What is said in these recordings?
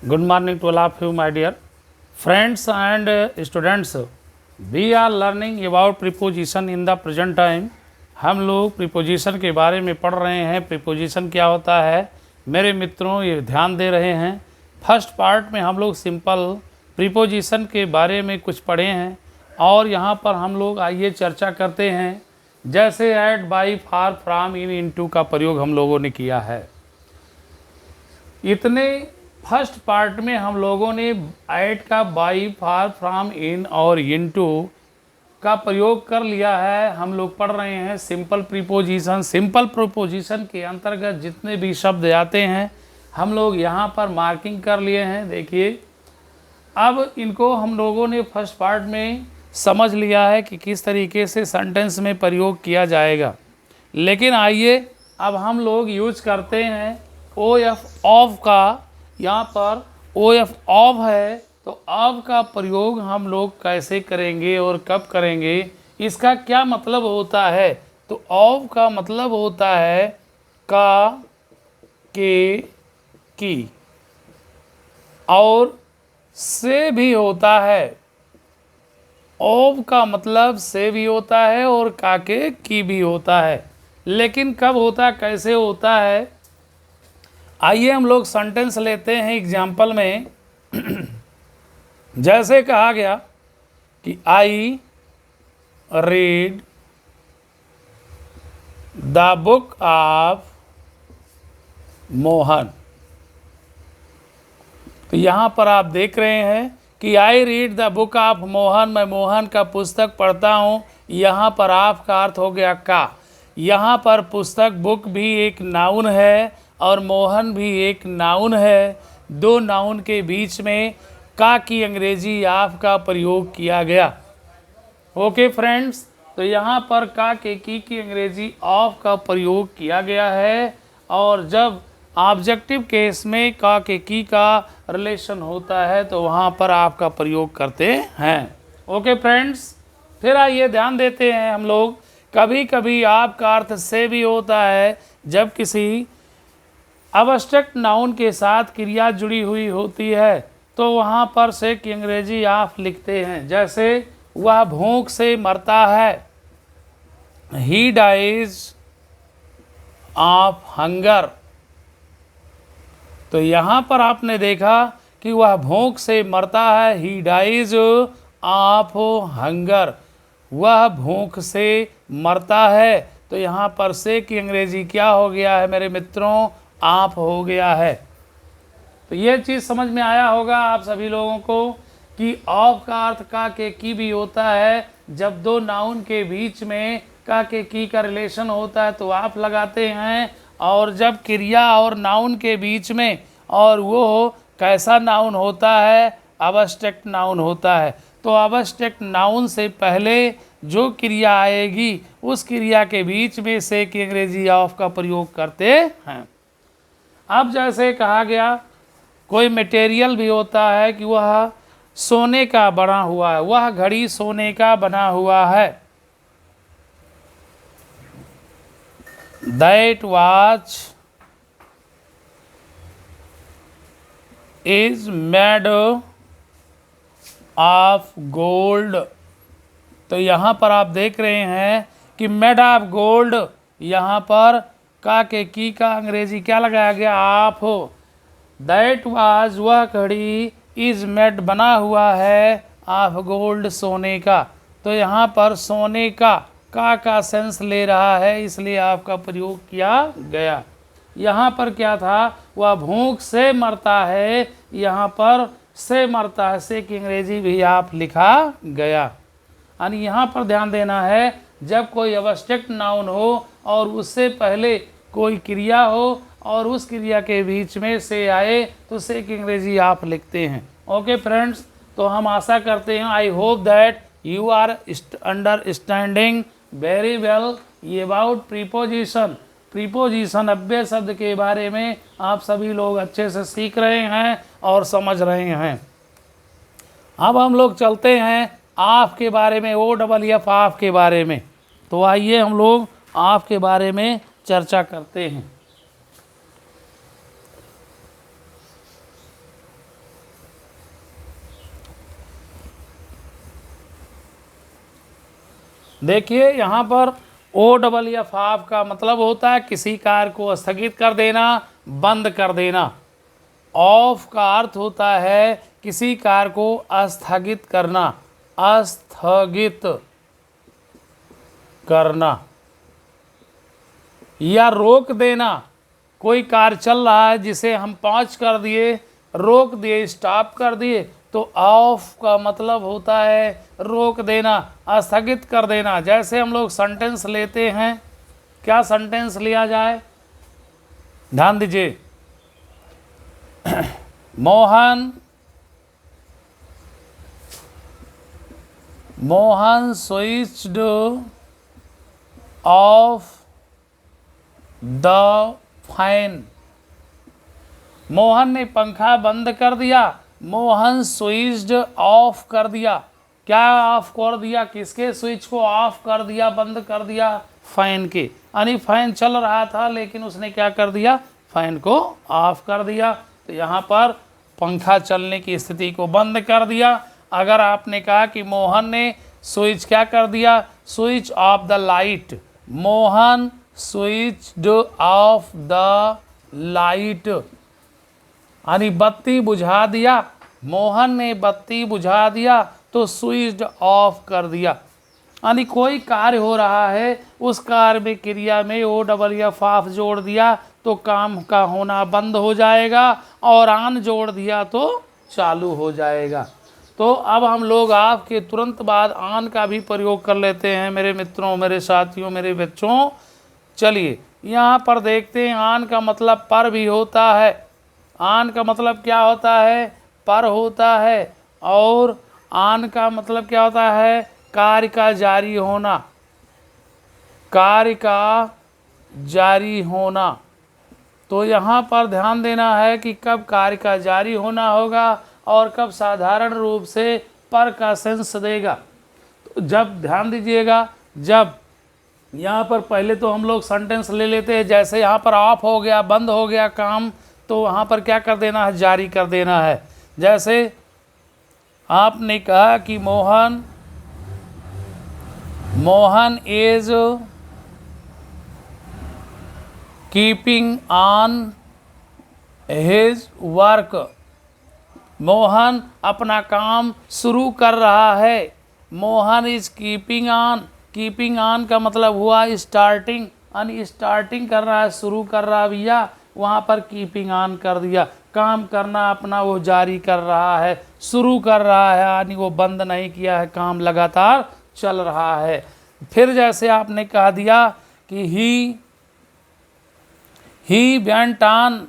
Good morning to all of you, my dear friends and students. We are learning about preposition in the present time. हम लोग preposition के बारे में पढ़ रहे हैं। प्रीपोजिशन क्या होता है मेरे मित्रों, ये ध्यान दे रहे हैं। फर्स्ट पार्ट में हम लोग सिंपल प्रीपोजिशन के बारे में कुछ पढ़े हैं और यहाँ पर हम लोग आइए चर्चा करते हैं। जैसे at, by, for, from, in, into का प्रयोग हम लोगों ने किया है। इतने फर्स्ट पार्ट में हम लोगों ने एट का, बाई, फार, फ्राम, इन और इनटू का प्रयोग कर लिया है। हम लोग पढ़ रहे हैं सिंपल प्रीपोजिशन। सिंपल प्रीपोजिशन के अंतर्गत जितने भी शब्द आते हैं हम लोग यहाँ पर मार्किंग कर लिए हैं। देखिए, अब इनको हम लोगों ने फर्स्ट पार्ट में समझ लिया है कि किस तरीके से सेंटेंस में प्रयोग किया जाएगा। लेकिन आइए अब हम लोग यूज करते हैं ओ एफ ऑफ का। यहाँ पर ओ एफ ऑफ है तो ऑफ का प्रयोग हम लोग कैसे करेंगे और कब करेंगे, इसका क्या मतलब होता है। तो ऑफ का मतलब होता है का, के, की और से भी होता है। ऑफ का मतलब से भी होता है और का के की भी होता है। लेकिन कब होता, कैसे होता है, आइए हम लोग सेंटेंस लेते हैं एग्जाम्पल में। जैसे कहा गया कि I read the book of Mohan. तो यहाँ पर आप देख रहे हैं कि I read the book of Mohan, मैं मोहन का पुस्तक पढ़ता हूँ। यहाँ पर ऑफ का अर्थ हो गया का। यहाँ पर पुस्तक, बुक भी एक नाउन है और मोहन भी एक नाउन है। दो नाउन के बीच में का की अंग्रेजी ऑफ का प्रयोग किया गया। ओके फ्रेंड्स, तो यहाँ पर का के की अंग्रेजी ऑफ का प्रयोग किया गया है। और जब ऑब्जेक्टिव केस में का के की का रिलेशन होता है तो वहाँ पर ऑफ का प्रयोग करते हैं। ओके फ्रेंड्स, फिर आइए ध्यान देते हैं हम लोग। कभी कभी ऑफ का अर्थ से भी होता है जब किसी अब्स्ट्रैक्ट नाउन के साथ क्रिया जुड़ी हुई होती है तो वहाँ पर से की अंग्रेजी ऑफ लिखते हैं। जैसे वह भूख से मरता है, ही डाइज ऑफ हंगर। तो यहाँ पर आपने देखा कि वह भूख से मरता है, ही डाइज ऑफ हंगर। वह भूख से मरता है तो यहाँ पर से की अंग्रेजी क्या हो गया है मेरे मित्रों, ऑफ हो गया है। तो ये चीज़ समझ में आया होगा आप सभी लोगों को कि ऑफ का अर्थ का के की भी होता है। जब दो नाउन के बीच में का के की का रिलेशन होता है तो ऑफ लगाते हैं। और जब क्रिया और नाउन के बीच में, और वो कैसा नाउन होता है, अब्स्ट्रैक्ट नाउन होता है, तो अब्स्ट्रैक्ट नाउन से पहले जो क्रिया आएगी उस क्रिया के बीच में से की अंग्रेजी ऑफ का प्रयोग करते हैं। अब जैसे कहा गया कोई मटेरियल भी होता है कि वह सोने का बना हुआ है, वह घड़ी सोने का बना हुआ है। That watch is made of gold. तो यहाँ पर आप देख रहे हैं कि मेड ऑफ गोल्ड, यहाँ पर का के की का अंग्रेजी क्या लगाया गया, ऑफ हो। दैट वाज, वह घड़ी, इज मेड बना हुआ है, ऑफ गोल्ड सोने का। तो यहाँ पर सोने का सेंस ले रहा है, इसलिए ऑफ का प्रयोग किया गया। यहाँ पर क्या था, वह भूख से मरता है, यहाँ पर से मरता है, से की अंग्रेजी भी ऑफ लिखा गया। यानी यहाँ पर ध्यान देना है, जब कोई अब्स्ट्रैक्ट नाउन हो और उससे पहले कोई क्रिया हो और उस क्रिया के बीच में से आए तो से की अंग्रेजी आप लिखते हैं। ओके फ्रेंड्स, तो हम आशा करते हैं, I hope that you are understanding very well about preposition. Preposition अव्यय शब्द के बारे में आप सभी लोग अच्छे से सीख रहे हैं और समझ रहे हैं। अब हम लोग चलते हैं ऑफ के बारे में, ओ डबल एफ ऑफ के बारे में। तो आइए हम लोग ऑफ के बारे में चर्चा करते हैं। देखिए यहाँ पर OFF ऑफ का मतलब होता है किसी कार्य को स्थगित कर देना, बंद कर देना। ऑफ का अर्थ होता है किसी कार्य को स्थगित करना, स्थगित करना या रोक देना। कोई कार्य चल रहा है जिसे हम पॉज कर दिए, रोक दिए, स्टॉप कर दिए, तो ऑफ का मतलब होता है रोक देना, स्थगित कर देना। जैसे हम लोग सेंटेंस लेते हैं, क्या सेंटेंस लिया जाए, ध्यान दीजिए। Mohan switched off the fan. Mohan ने पंखा बंद कर दिया। मोहन स्विच्ड ऑफ कर दिया। क्या ऑफ कर दिया, किसके स्विच को ऑफ कर दिया, बंद कर दिया, फैन के। यानी फैन चल रहा था लेकिन उसने क्या कर दिया, फैन को ऑफ कर दिया। तो यहाँ पर पंखा चलने की स्थिति को बंद कर दिया। अगर आपने कहा कि मोहन ने स्विच क्या कर दिया, switch off the light, Mohan switched off the light, यानी बत्ती बुझा दिया। मोहन ने बत्ती बुझा दिया तो स्विच्ड ऑफ कर दिया। यानी कोई कार्य हो रहा है, उस कार्य में क्रिया में OFF ऑफ जोड़ दिया तो काम का होना बंद हो जाएगा, और ऑन जोड़ दिया तो चालू हो जाएगा। तो अब हम लोग ऑफ के तुरंत बाद ऑन का भी प्रयोग कर लेते हैं मेरे मित्रों, मेरे साथियों, मेरे बच्चों। चलिए यहाँ पर देखते हैं, ऑन का मतलब पर भी होता है। ऑन का मतलब क्या होता है, पर होता है। और ऑन का मतलब क्या होता है, कार्य का जारी होना, कार्य का जारी होना। तो यहाँ पर ध्यान देना है कि कब कार्य का जारी होना होगा और कब साधारण रूप से पर का सेंस देगा। तो जब ध्यान दीजिएगा, जब यहाँ पर पहले तो हम लोग सेंटेंस ले लेते हैं, जैसे यहाँ पर ऑफ हो गया, बंद हो गया काम, तो वहाँ पर क्या कर देना है, जारी कर देना है। जैसे आपने कहा कि Mohan is keeping on his work, Mohan अपना काम शुरू कर रहा है। Mohan is keeping on, keeping on का मतलब हुआ स्टार्टिंग, यानी स्टार्टिंग कर रहा है, शुरू कर रहा भैया, वहाँ पर कीपिंग ऑन कर दिया। काम करना अपना वो जारी कर रहा है, शुरू कर रहा है, यानी वो बंद नहीं किया है, काम लगातार चल रहा है। फिर जैसे आपने कह दिया कि ही वेंट ऑन,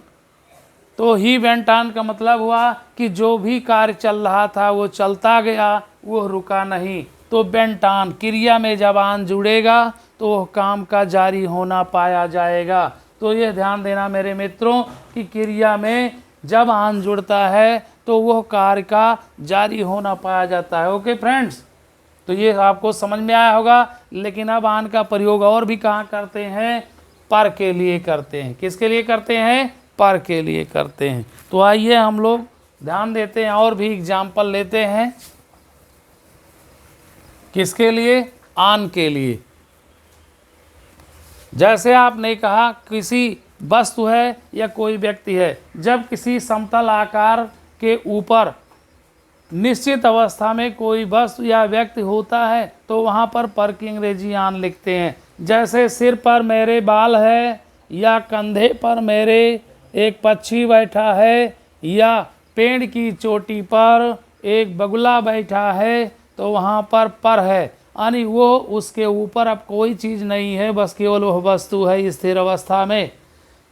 तो ही वेंट ऑन का मतलब हुआ कि जो भी कार्य चल रहा था वो चलता गया, वो रुका नहीं। तो वेंट ऑन क्रिया में जब ऑन जुड़ेगा तो वह काम का जारी होना पाया जाएगा। तो ये ध्यान देना मेरे मित्रों कि क्रिया में जब ऑन जुड़ता है तो वह कार्य का जारी होना पाया जाता है। ओके फ्रेंड्स, तो ये आपको समझ में आया होगा। लेकिन अब ऑन का प्रयोग और भी कहाँ करते हैं, पर के लिए करते हैं। किसके लिए करते हैं, पर के लिए करते हैं। तो आइए हम लोग ध्यान देते हैं और भी एग्जाम्पल लेते हैं। किसके लिए, ऑन के लिए। जैसे आपने कहा किसी वस्तु है या कोई व्यक्ति है, जब किसी समतल आकार के ऊपर निश्चित अवस्था में कोई वस्तु या व्यक्ति होता है तो वहाँ पर की अंग्रेजी ऑन लिखते हैं। जैसे सिर पर मेरे बाल है, या कंधे पर मेरे एक पक्षी बैठा है, या पेड़ की चोटी पर एक बगुला बैठा है, तो वहाँ पर है, यानी वो उसके ऊपर अब कोई चीज़ नहीं है, बस केवल वह वस्तु है स्थिर अवस्था में।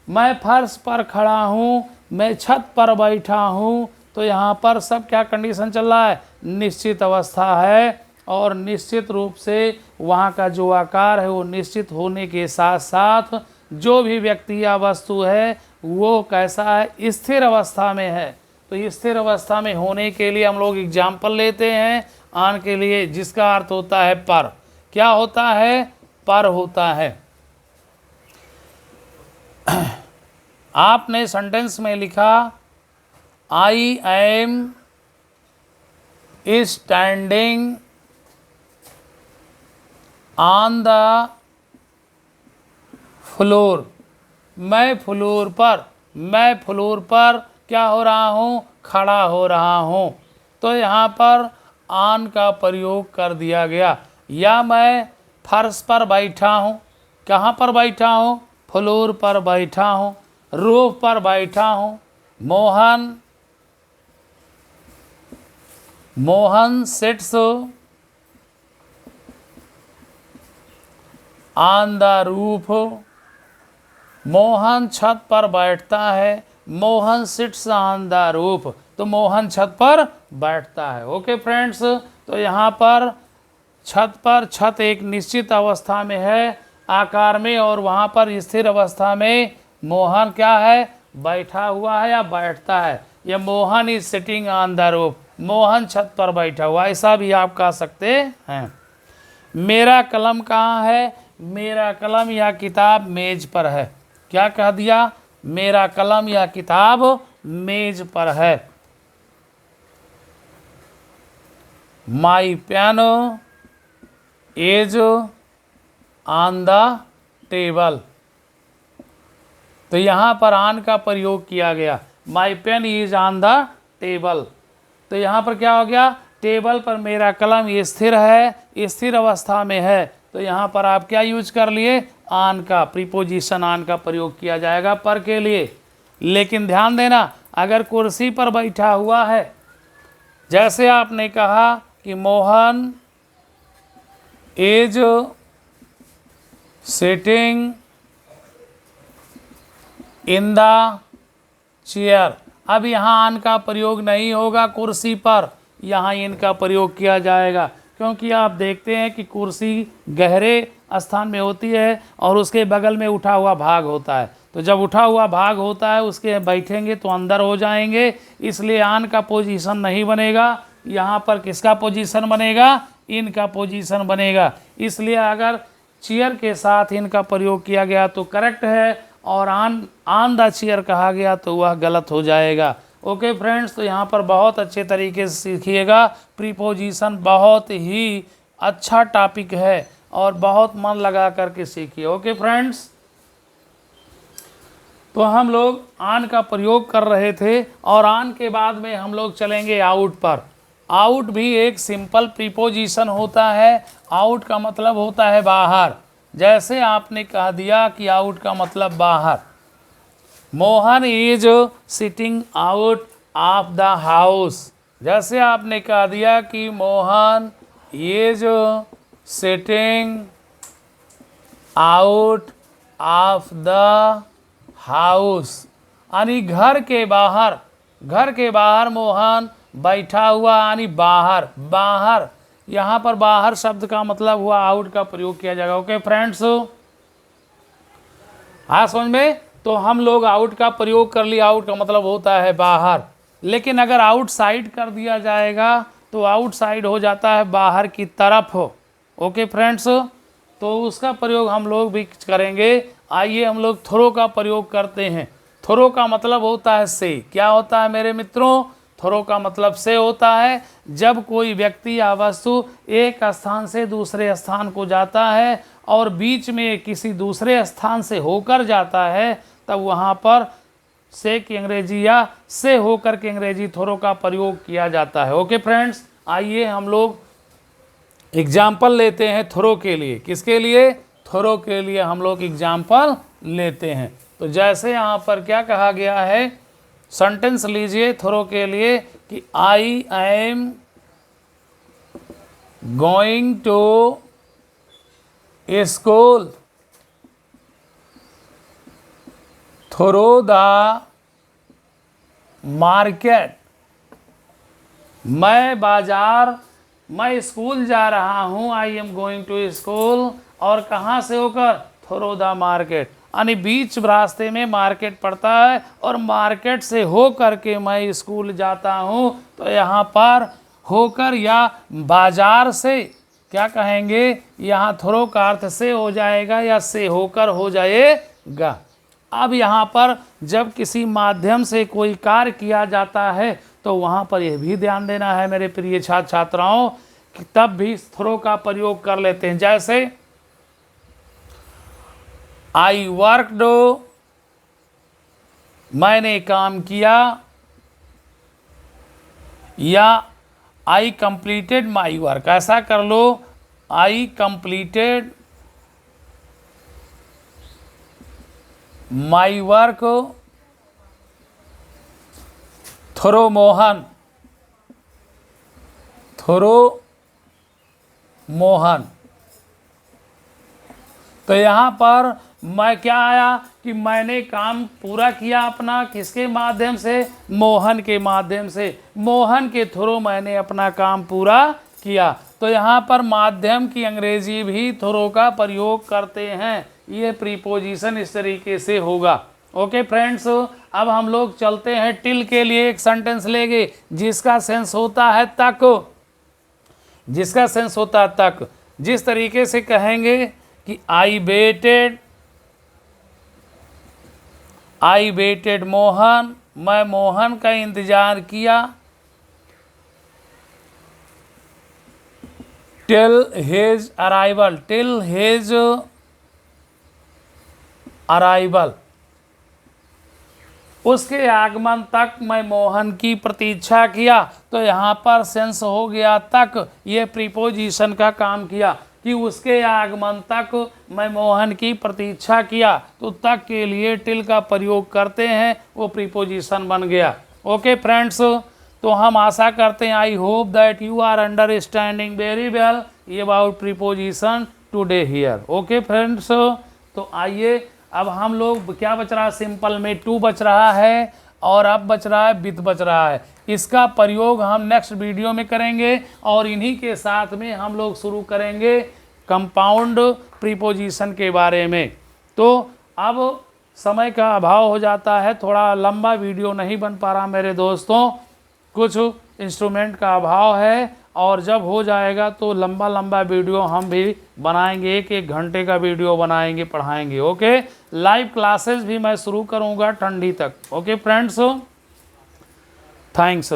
मैं फर्श पर खड़ा हूँ, मैं छत पर बैठा हूँ, तो यहाँ पर सब क्या कंडीशन चल रहा है, निश्चित अवस्था है। और निश्चित रूप से वहाँ का जो आकार है वो निश्चित होने के साथ साथ जो भी व्यक्ति या वस्तु है वो कैसा है, स्थिर अवस्था में है। तो स्थिर अवस्था में होने के लिए हम लोग एग्जाम्पल लेते हैं ऑन के लिए, जिसका अर्थ होता है पर। क्या होता है, पर होता है। आपने सेंटेंस में लिखा I am standing on the floor, मैं फ्लोर पर क्या हो रहा हूँ, खड़ा हो रहा हूँ। तो यहाँ पर ऑन का प्रयोग कर दिया गया। या मैं फर्श पर बैठा हूँ, कहाँ पर बैठा हूँ, फ्लोर पर बैठा हूँ, रूफ पर बैठा हूँ। Mohan sits on the roof, Mohan छत पर बैठता है, Mohan sits on the roof, तो मोहन छत पर बैठता है। ओके फ्रेंड्स, तो यहाँ पर छत एक निश्चित अवस्था में है, आकार में, और वहाँ पर स्थिर अवस्था में मोहन क्या है, बैठा हुआ है या बैठता है। या Mohan is sitting on the roof, Mohan छत पर बैठा हुआ, ऐसा भी आप कह सकते हैं। मेरा कलम कहाँ है, मेरा कलम या किताब मेज पर है। क्या कह दिया, मेरा कलम या किताब मेज पर है। My piano is on the table, तो यहाँ पर ऑन का प्रयोग किया गया। My pen is on the table, तो यहाँ पर क्या हो गया, टेबल पर मेरा कलम ये स्थिर है, स्थिर अवस्था में है। तो यहाँ पर आप क्या यूज कर लिए, ऑन का, प्रीपोजिशन ऑन का प्रयोग किया जाएगा पर के लिए। लेकिन ध्यान देना, अगर कुर्सी पर बैठा हुआ है, जैसे आपने कहा कि Mohan is sitting in the chair, अब यहाँ ऑन का प्रयोग नहीं होगा कुर्सी पर, यहाँ इन का प्रयोग किया जाएगा। क्योंकि आप देखते हैं कि कुर्सी गहरे स्थान में होती है और उसके बगल में उठा हुआ भाग होता है, तो जब उठा हुआ भाग होता है उसके बैठेंगे तो अंदर हो जाएंगे, इसलिए ऑन का पोजीशन नहीं बनेगा। यहाँ पर किसका पोजीशन बनेगा, इन का पोजीशन बनेगा। इसलिए अगर चेयर के साथ इनका प्रयोग किया गया तो करेक्ट है, और ऑन द चेयर कहा गया तो वह गलत हो जाएगा। ओके फ्रेंड्स, तो यहाँ पर बहुत अच्छे तरीके से सीखिएगा। प्रीपोजिशन बहुत ही अच्छा टॉपिक है और बहुत मन लगा करके सीखिए। ओके फ्रेंड्स, तो हम लोग ऑन का प्रयोग कर रहे थे और ऑन के बाद में हम लोग चलेंगे आउट पर। आउट भी एक सिंपल प्रीपोजिशन होता है। आउट का मतलब होता है बाहर। जैसे आपने कह दिया कि आउट का मतलब बाहर, Mohan is sitting out of the house. जैसे आपने कह दिया कि Mohan is sitting out of the house, यानी घर के बाहर मोहन बैठा हुआ, यानी बाहर। यहाँ पर बाहर शब्द का मतलब हुआ आउट का प्रयोग किया जाएगा। ओके फ्रेंड्स, हाँ समझ में। तो हम लोग आउट का प्रयोग कर लिया, आउट का मतलब होता है बाहर। लेकिन अगर आउटसाइड कर दिया जाएगा तो आउटसाइड हो जाता है बाहर की तरफ हो। ओके फ्रेंड्स, तो उसका प्रयोग हम लोग भी करेंगे। आइए हम लोग थ्रो का प्रयोग करते हैं। थ्रो का मतलब होता है से। क्या होता है मेरे मित्रों, थ्रो का मतलब से होता है जब कोई व्यक्ति या वस्तु एक स्थान से दूसरे स्थान को जाता है और बीच में किसी दूसरे स्थान से होकर जाता है, तब वहाँ पर से की अंग्रेजी या से होकर के अंग्रेजी थ्रो का प्रयोग किया जाता है। ओके फ्रेंड्स, आइए हम लोग एग्जाम्पल लेते हैं थ्रो के लिए। किसके लिए, थ्रो के लिए हम लोग एग्जाम्पल लेते हैं। तो जैसे यहाँ पर क्या कहा गया है, सेंटेंस लीजिए थ्रो के लिए कि I am going to school through the market. मैं स्कूल जा रहा हूँ, I am going to school, और कहाँ से होकर, थ्रू द मार्केट, यानी बीच रास्ते में मार्केट पड़ता है और मार्केट से होकर के मैं स्कूल जाता हूँ। तो यहाँ पर होकर या बाजार से क्या कहेंगे, यहाँ थ्रो का अर्थ से हो जाएगा या से होकर हो जाएगा। अब यहाँ पर जब किसी माध्यम से कोई कार्य किया जाता है तो वहाँ पर यह भी ध्यान देना है मेरे प्रिय छात्र छात्राओं कि तब भी थ्रो का प्रयोग कर लेते हैं। जैसे आई वर्कड, मैंने काम किया, या आई कंप्लीटेड माई वर्क। ऐसा कर लो, I completed my work through Mohan, through Mohan. तो यहाँ पर मैं क्या आया कि मैंने काम पूरा किया अपना, किसके माध्यम से? मोहन के माध्यम से, मोहन के थ्रू मैंने अपना काम पूरा किया। तो यहाँ पर माध्यम की अंग्रेजी भी थ्रू का प्रयोग करते हैं। ये प्रीपोजिशन इस तरीके से होगा। ओके फ्रेंड्स, अब हम लोग चलते हैं टिल के लिए। एक सेंटेंस लेंगे जिसका सेंस होता है तक, जिसका सेंस होता है तक। जिस तरीके से कहेंगे कि आई वेटेड मोहन, मैं मोहन का इंतजार किया, till his arrival, till his arrival, उसके आगमन तक मैं मोहन की प्रतीक्षा किया। तो यहाँ पर सेंस हो गया तक। ये प्रीपोजिशन का काम किया कि उसके आगमन तक मैं मोहन की प्रतीक्षा किया। तो तक के लिए टिल का प्रयोग करते हैं, वो प्रीपोजिशन बन गया। ओके फ्रेंड्स, तो हम आशा करते हैं, I hope that you are understanding very well about preposition today here. Okay friends, तो आइए अब हम लोग क्या बच रहा है? सिंपल में टू बच रहा है और अब बच रहा है विथ बच रहा है। इसका प्रयोग हम नेक्स्ट वीडियो में करेंगे और इन्हीं के साथ में हम लोग शुरू करेंगे कंपाउंड प्रीपोजिशन के बारे में। तो अब समय का अभाव हो जाता है, थोड़ा लंबा वीडियो नहीं बन पा रहा मेरे दोस्तों, कुछ इंस्ट्रूमेंट का अभाव है। और जब हो जाएगा तो लंबा लंबा वीडियो हम भी बनाएंगे, एक एक घंटे का वीडियो बनाएंगे, पढ़ाएंगे। ओके, लाइव क्लासेस भी मैं शुरू करूंगा ठंडी तक। Okay friends, thanks.